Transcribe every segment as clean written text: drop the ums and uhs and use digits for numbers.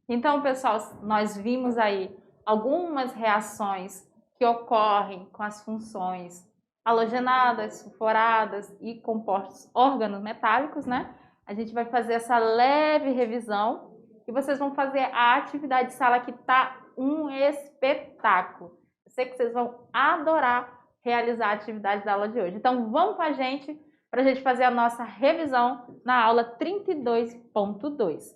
Então, pessoal, nós vimos aí algumas reações que ocorrem com as funções halogenadas, sulfuradas e compostos organometálicos, né? A gente vai fazer essa leve revisão e vocês vão fazer a atividade de sala que tá um espetáculo. Eu sei que vocês vão adorar realizar a atividade da aula de hoje. Então, vamos com a gente para a gente fazer a nossa revisão na aula 32.2.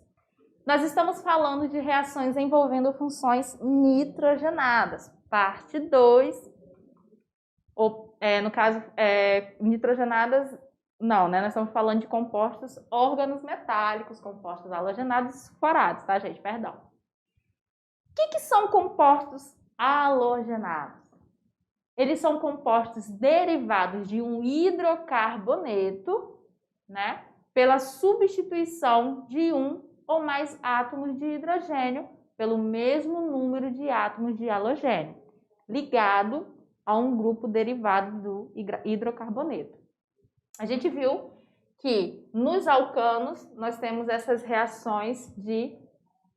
Nós estamos falando de reações envolvendo funções nitrogenadas, parte 2, no caso, nitrogenadas, não, né? Nós estamos falando de compostos organometálicos, compostos halogenados e sulfurados, tá, gente? Perdão. O que são compostos halogenados? Eles são compostos derivados de um hidrocarboneto, né? Pela substituição de um ou mais átomos de hidrogênio pelo mesmo número de átomos de halogênio, ligado a um grupo derivado do hidrocarboneto. A gente viu que nos alcanos nós temos essas reações de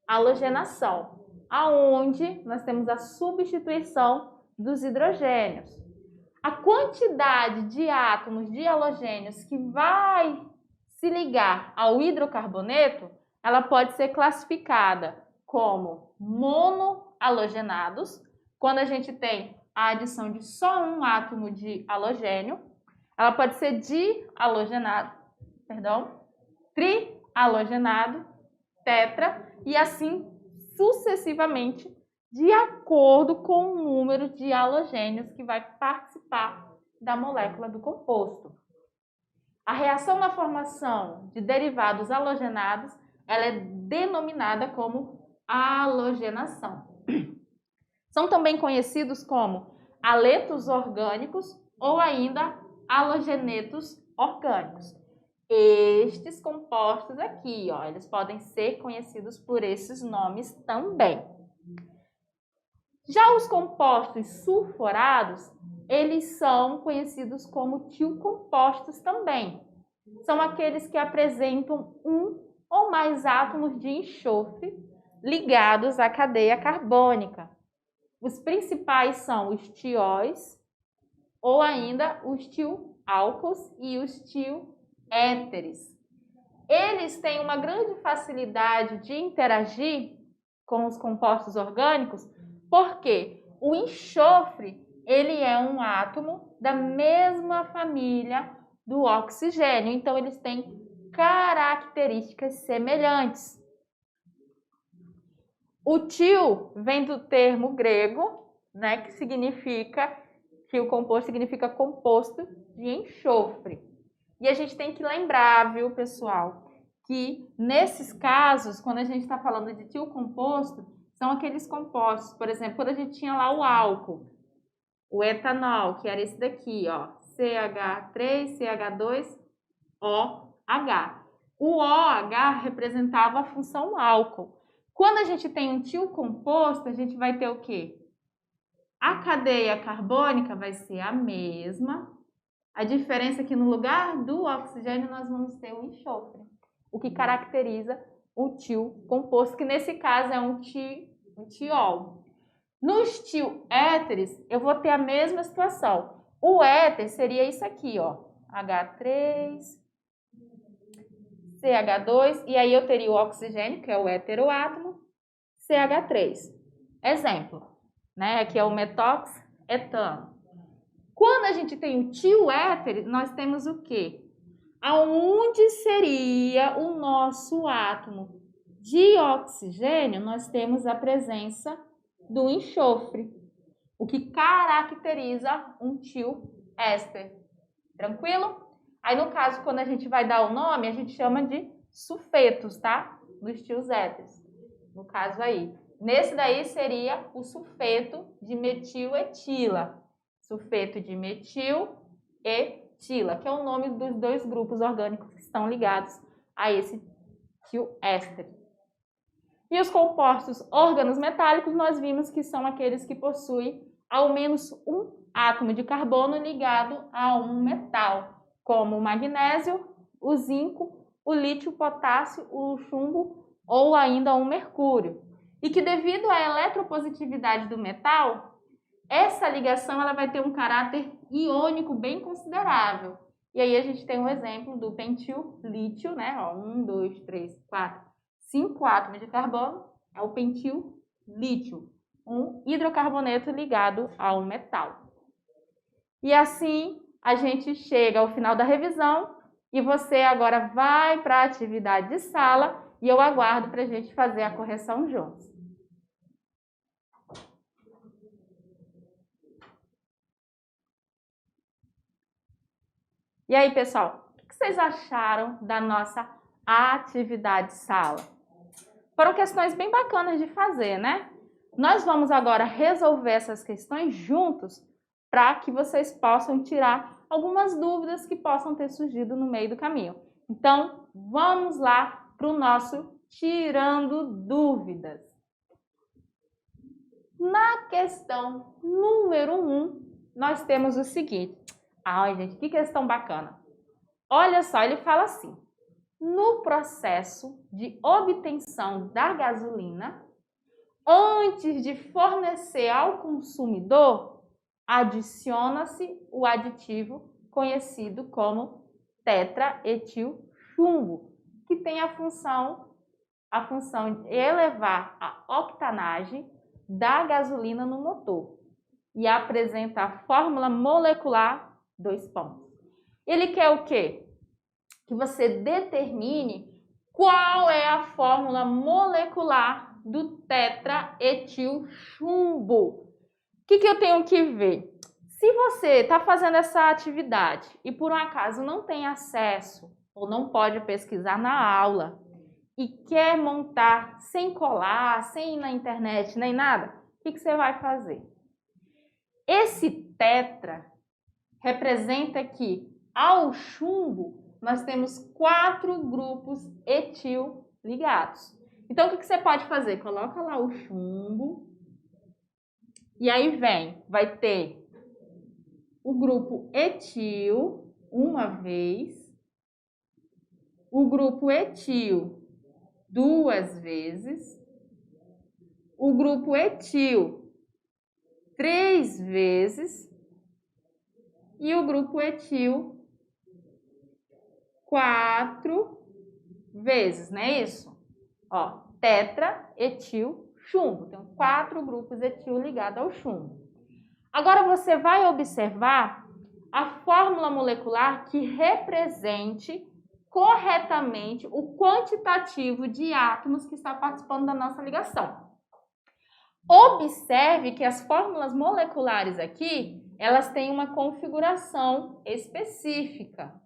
halogenação, aonde nós temos a substituição dos hidrogênios. A quantidade de átomos de halogênios que vai se ligar ao hidrocarboneto, ela pode ser classificada como monohalogenados, quando a gente tem a adição de só um átomo de halogênio. Ela pode ser trihalogenado, tetra, e assim sucessivamente, de acordo com o número de halogênios que vai participar da molécula do composto. A reação na formação de derivados halogenados, ela é denominada como halogenação. São também conhecidos como haletos orgânicos ou ainda halogenetos orgânicos. Estes compostos aqui, ó, eles podem ser conhecidos por esses nomes também. Já os compostos sulfurados, eles são conhecidos como tiocompostos também. São aqueles que apresentam um ou mais átomos de enxofre ligados à cadeia carbônica. Os principais são os tióis, ou ainda os tioálcools e os tioéteres. Eles têm uma grande facilidade de interagir com os compostos orgânicos, porque o enxofre, ele é um átomo da mesma família do oxigênio, então eles têm características semelhantes. O tio vem do termo grego, né, que significa que o composto significa composto de enxofre. E a gente tem que lembrar, viu, pessoal, que nesses casos, quando a gente está falando de tio composto, são aqueles compostos, por exemplo, quando a gente tinha lá o álcool, o etanol, que era esse daqui, ó, CH3, CH2OH. O OH representava a função álcool. Quando a gente tem um tio composto, a gente vai ter o quê? A cadeia carbônica vai ser a mesma. A diferença é que no lugar do oxigênio nós vamos ter o enxofre, o que caracteriza o tio composto, que nesse caso é um tiol. Nos tioéteres, eu vou ter a mesma situação. O éter seria isso aqui, ó, H3, CH2, e aí eu teria o oxigênio, que é o heteroátomo, CH3. Exemplo, né? Aqui é o metóxetano. Quando a gente tem o tioéter, nós temos o quê? Aonde seria o nosso átomo de oxigênio, nós temos a presença do enxofre, o que caracteriza um tioéster. Tranquilo? Aí, no caso, quando a gente vai dar o nome, a gente chama de sulfetos, tá? Dos tioéteres. No caso aí. Nesse daí seria o sulfeto de metil-etila. Sulfeto de metil-etila, que é o nome dos dois grupos orgânicos que estão ligados a esse tioéster. E os compostos organometálicos, nós vimos que são aqueles que possuem ao menos um átomo de carbono ligado a um metal, como o magnésio, o zinco, o lítio, o potássio, o chumbo ou ainda um mercúrio. E que devido à eletropositividade do metal, essa ligação ela vai ter um caráter iônico bem considerável. E aí a gente tem um exemplo do pentil lítio, né? Ó, 1, 2, 3, 4, 5 átomos de carbono, é o pentil lítio, um hidrocarboneto ligado a um metal. E assim a gente chega ao final da revisão e você agora vai para a atividade de sala e eu aguardo para a gente fazer a correção juntos. E aí, pessoal, o que vocês acharam da nossa atividade de sala? Foram questões bem bacanas de fazer, né? Nós vamos agora resolver essas questões juntos para que vocês possam tirar algumas dúvidas que possam ter surgido no meio do caminho. Então, vamos lá para o nosso Tirando Dúvidas. Na questão número 1, nós temos o seguinte. Ai, gente, que questão bacana. Olha só, ele fala assim. No processo de obtenção da gasolina, antes de fornecer ao consumidor, adiciona-se o aditivo conhecido como tetraetilchumbo, que tem a função de elevar a octanagem da gasolina no motor e apresenta a fórmula molecular 2 pontos. Ele quer o quê? Que você determine qual é a fórmula molecular do tetraetilchumbo. O que eu tenho que ver? Se você está fazendo essa atividade e por um acaso não tem acesso ou não pode pesquisar na aula e quer montar sem colar, sem ir na internet nem nada, o que você vai fazer? Esse tetra representa que ao chumbo nós temos 4 grupos etil ligados. Então, o que você pode fazer? Coloca lá o chumbo e aí vai ter o grupo etil uma vez, o grupo etil 2 vezes, o grupo etil 3 vezes e o grupo etil 4 vezes, não é isso? Ó, tetraetilchumbo. Tem 4 grupos etil ligados ao chumbo. Agora você vai observar a fórmula molecular que represente corretamente o quantitativo de átomos que está participando da nossa ligação. Observe que as fórmulas moleculares aqui, elas têm uma configuração específica,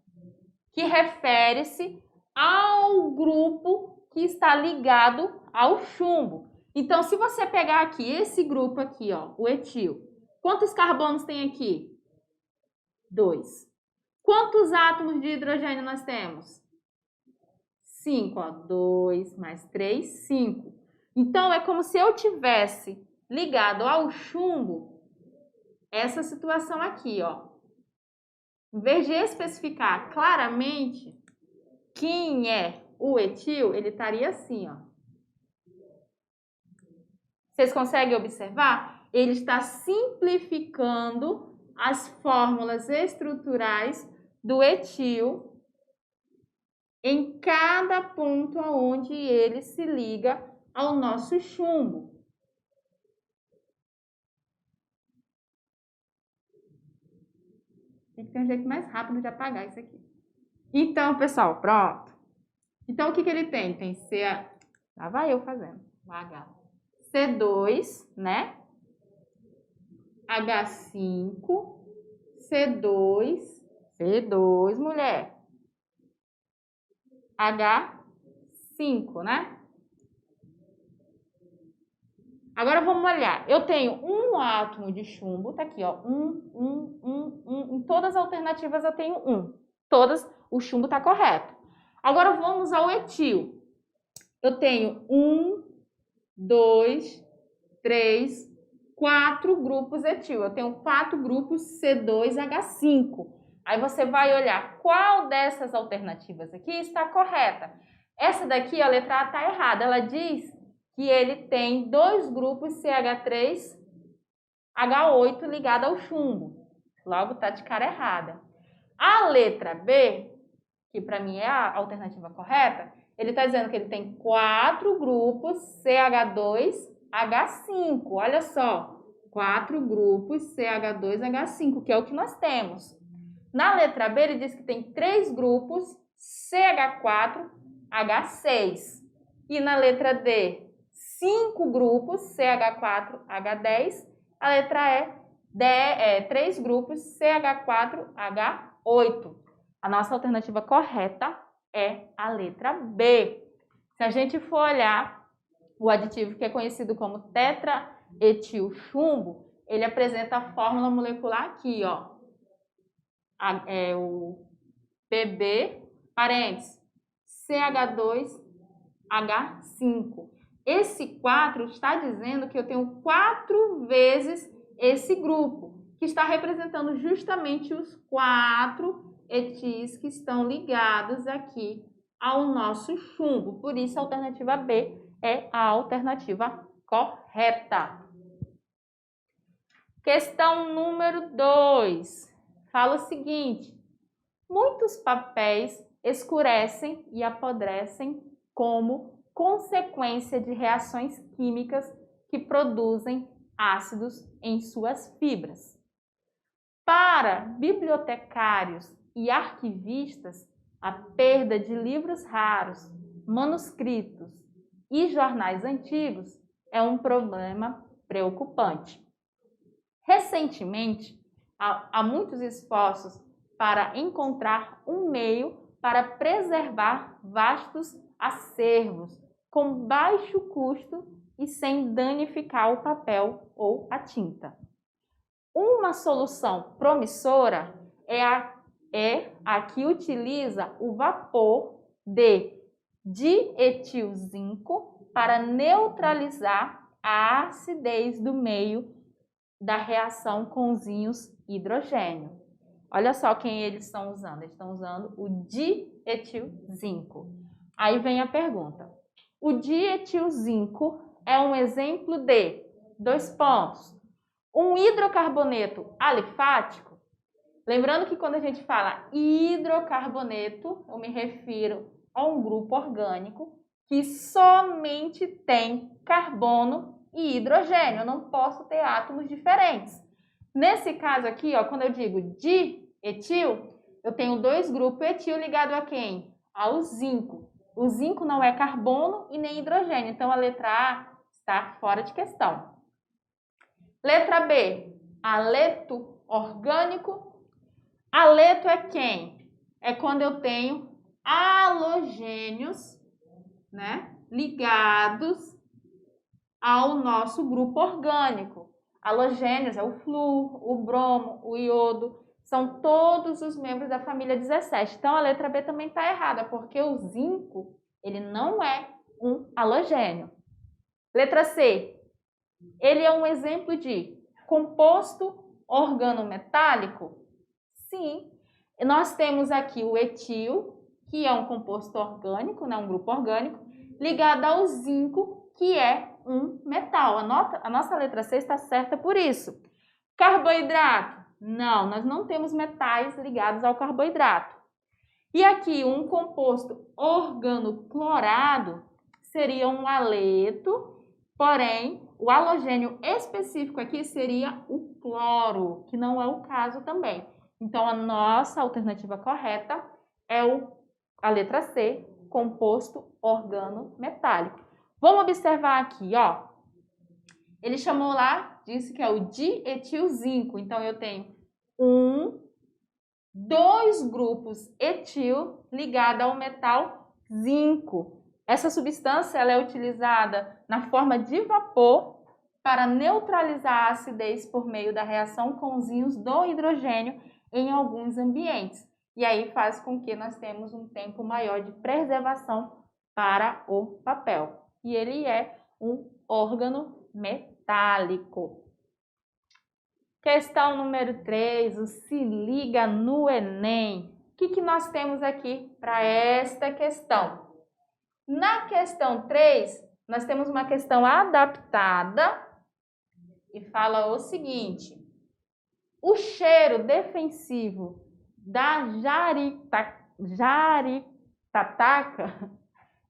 que refere-se ao grupo que está ligado ao chumbo. Então, se você pegar aqui esse grupo aqui, ó, o etil, quantos carbonos tem aqui? 2. Quantos átomos de hidrogênio nós temos? 5, ó, 2 mais 3, 5. Então, é como se eu tivesse ligado ao chumbo essa situação aqui, ó. Em vez de especificar claramente quem é o etil, ele estaria assim, ó. Vocês conseguem observar? Ele está simplificando as fórmulas estruturais do etil em cada ponto onde ele se liga ao nosso chumbo. Tem que ter um jeito mais rápido de apagar isso aqui. Então, pessoal, pronto. Então, o que ele tem? Tem lá vai eu fazendo. H. C2, né? H5, C2, mulher. H5, né? Agora vamos olhar. Eu tenho um átomo de chumbo, tá aqui, ó. Em todas as alternativas eu tenho 1. Todas, o chumbo tá correto. Agora vamos ao etil. Eu tenho 1, 2, 3, 4 grupos etil. Eu tenho 4 grupos C2H5. Aí você vai olhar qual dessas alternativas aqui está correta. Essa daqui, a letra A, está errada. Ela diz que ele tem 2 grupos CH3H8 ligado ao chumbo. Logo, está de cara errada. A letra B, que para mim é a alternativa correta, ele está dizendo que ele tem 4 grupos CH2H5. Olha só, 4 grupos CH2H5, que é o que nós temos. Na letra B, ele diz que tem 3 grupos CH4H6. E na letra D, 5 grupos CH4H10. A letra E, 3 grupos CH4H8. A nossa alternativa correta é a letra B. Se a gente for olhar o aditivo que é conhecido como tetraetil chumbo, ele apresenta a fórmula molecular aqui, ó. O PB, parênteses, CH2H5. Esse 4 está dizendo que eu tenho 4 vezes esse grupo, que está representando justamente os 4 etis que estão ligados aqui ao nosso chumbo. Por isso, a alternativa B é a alternativa correta. Questão número 2. Fala o seguinte: muitos papéis escurecem e apodrecem como consequência de reações químicas que produzem ácidos em suas fibras. Para bibliotecários e arquivistas, a perda de livros raros, manuscritos e jornais antigos é um problema preocupante. Recentemente, há muitos esforços para encontrar um meio para preservar vastos acervos com baixo custo e sem danificar o papel ou a tinta. Uma solução promissora é a que utiliza o vapor de dietilzinco para neutralizar a acidez do meio da reação com os íons hidrogênio. Olha só quem eles estão usando. Eles estão usando o dietilzinco. Aí vem a pergunta. O dietilzinco é um exemplo de, 2 pontos, um hidrocarboneto alifático. Lembrando que quando a gente fala hidrocarboneto, eu me refiro a um grupo orgânico que somente tem carbono e hidrogênio. Eu não posso ter átomos diferentes. Nesse caso aqui, ó, quando eu digo dietil, eu tenho 2 grupos etil ligado a quem? Ao zinco. O zinco não é carbono e nem hidrogênio, então a letra A está fora de questão. Letra B, aleto orgânico. Aleto é quem? É quando eu tenho halogênios, né, ligados ao nosso grupo orgânico. Halogênios é o flúor, o bromo, o iodo, são todos os membros da família 17. Então, a letra B também está errada, porque o zinco, ele não é um halogênio. Letra C, ele é um exemplo de composto organometálico? Sim. Nós temos aqui o etil, que é um composto orgânico, né, um grupo orgânico, ligado ao zinco, que é um metal. A nossa letra C está certa por isso. Carboidrato? Não, nós não temos metais ligados ao carboidrato. E aqui, um composto organoclorado seria um aleto, porém, o halogênio específico aqui seria o cloro, que não é o caso também. Então, a nossa alternativa correta é a letra C, composto organometálico. Vamos observar aqui, ó. Ele chamou lá, disse que é o dietilzinco. Então, eu tenho 2 grupos etil ligado ao metal zinco. Essa substância ela é utilizada na forma de vapor para neutralizar a acidez por meio da reação com os íons do hidrogênio em alguns ambientes. E aí faz com que nós temos um tempo maior de preservação para o papel. E ele é um órgano metálico. Questão número 3, o Se Liga no Enem. O que nós temos aqui para esta questão? Na questão 3, nós temos uma questão adaptada e fala o seguinte: o cheiro defensivo da jaritataca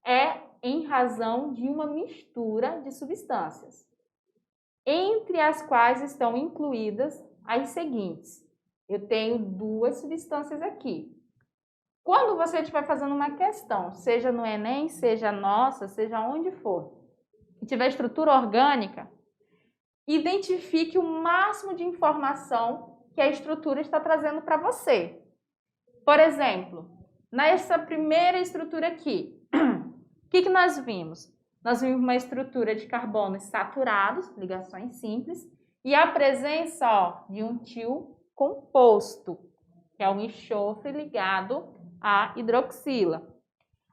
é em razão de uma mistura de substâncias, entre as quais estão incluídas as seguintes. Eu tenho 2 substâncias aqui. Quando você estiver fazendo uma questão, seja no Enem, seja nossa, seja onde for, que tiver estrutura orgânica, identifique o máximo de informação que a estrutura está trazendo para você. Por exemplo, nessa primeira estrutura aqui, o que nós vimos? Nós vimos uma estrutura de carbonos saturados, ligações simples, e a presença de um tio composto, que é um enxofre ligado à hidroxila.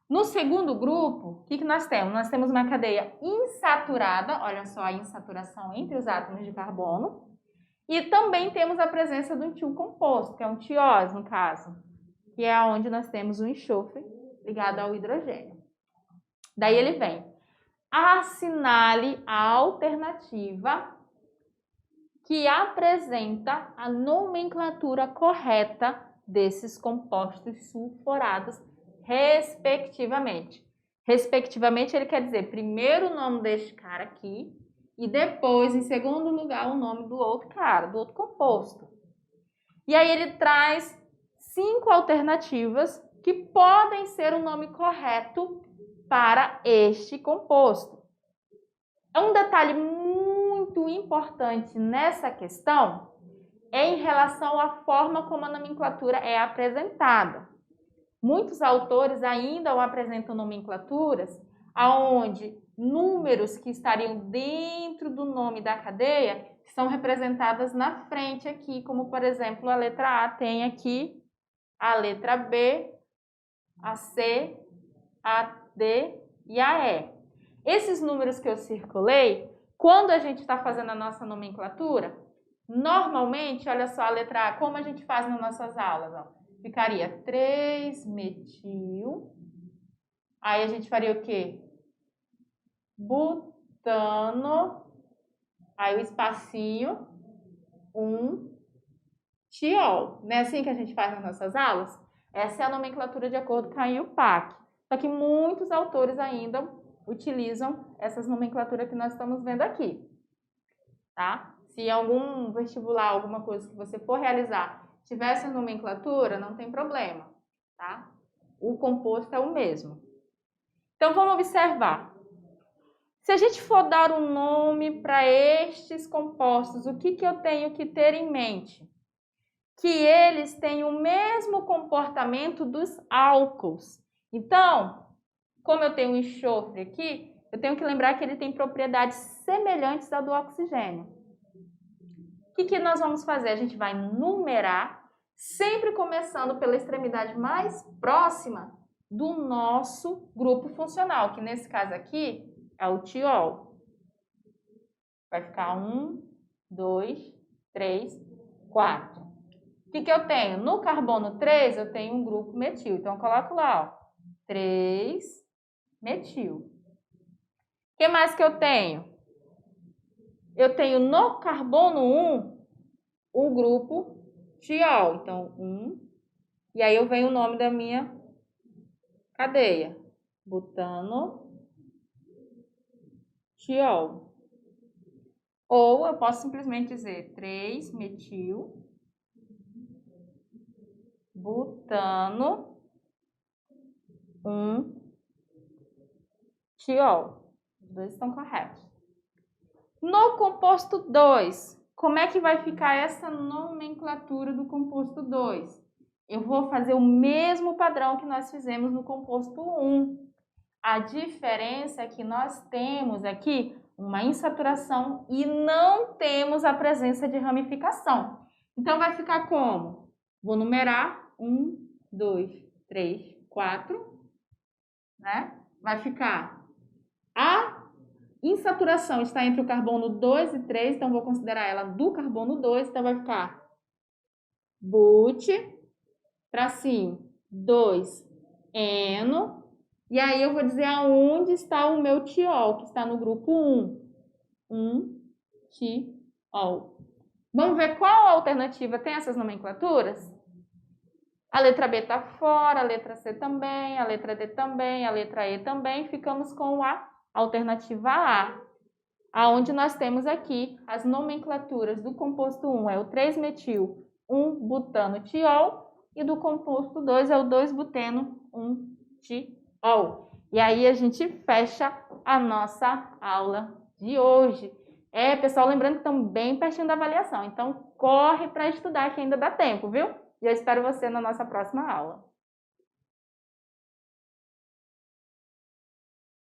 No segundo grupo, o que nós temos? Nós temos uma cadeia insaturada, olha só a insaturação entre os átomos de carbono, e também temos a presença do tio composto, que é um tiós, no caso, que é onde nós temos o enxofre ligado ao hidrogênio. Daí ele vem: assinale a alternativa que apresenta a nomenclatura correta desses compostos sulfurados, respectivamente. Respectivamente, ele quer dizer primeiro o nome deste cara aqui e depois, em segundo lugar, o nome do outro cara, do outro composto. E aí ele traz 5 alternativas que podem ser o nome correto para este composto. É um detalhe muito importante nessa questão é em relação à forma como a nomenclatura é apresentada. Muitos autores ainda apresentam nomenclaturas onde números que estariam dentro do nome da cadeia são representadas na frente aqui, como por exemplo a letra A tem aqui a letra B, a C, a D e a E. Esses números que eu circulei, quando a gente está fazendo a nossa nomenclatura, normalmente, olha só a letra A, como a gente faz nas nossas aulas, ó, ficaria 3-metil, aí a gente faria o quê? Butano, aí o espacinho, 1-tiol. Não é assim que a gente faz nas nossas aulas? Essa é a nomenclatura de acordo com a IUPAC. Só que muitos autores ainda utilizam essas nomenclaturas que nós estamos vendo aqui, tá? Se algum vestibular, alguma coisa que você for realizar, tiver essa nomenclatura, não tem problema, tá? O composto é o mesmo. Então, vamos observar. Se a gente for dar um nome para estes compostos, o que eu tenho que ter em mente? Que eles têm o mesmo comportamento dos álcools. Então, como eu tenho um enxofre aqui, eu tenho que lembrar que ele tem propriedades semelhantes à do oxigênio. O que nós vamos fazer? A gente vai numerar, sempre começando pela extremidade mais próxima do nosso grupo funcional, que nesse caso aqui é o tiol. Vai ficar 1, 2, 3, 4. O que eu tenho? No carbono 3, eu tenho um grupo metil. Então, eu coloco lá, ó, 3-metil. O que mais que eu tenho? Eu tenho no carbono 1 o grupo tiol. Então, 1. E aí eu venho o nome da minha cadeia. Butano, tiol. Ou eu posso simplesmente dizer 3-metil, butano, 1-tiol. Os dois estão corretos. No composto 2, como é que vai ficar essa nomenclatura do composto 2? Eu vou fazer o mesmo padrão que nós fizemos no composto 1. A diferença é que nós temos aqui uma insaturação e não temos a presença de ramificação. Então, vai ficar como? Vou numerar 1, 2, 3, 4, né? Vai ficar a insaturação está entre o carbono 2 e 3, então vou considerar ela do carbono 2, então vai ficar but, tracinho, 2, eno, E aí eu vou dizer aonde está o meu tiol, que está no grupo 1. Tiol. Vamos ver qual alternativa tem essas nomenclaturas? A letra B está fora, a letra C também, a letra D também, a letra E também. Ficamos com a alternativa A, aonde nós temos aqui as nomenclaturas do composto 1 é o 3-metil 1-butano-tiol e do composto 2 é o 2-buteno 1-tiol. E aí a gente fecha a nossa aula de hoje. Pessoal, lembrando que estão bem pertinho da avaliação, então corre para estudar que ainda dá tempo, viu? E eu espero você na nossa próxima aula.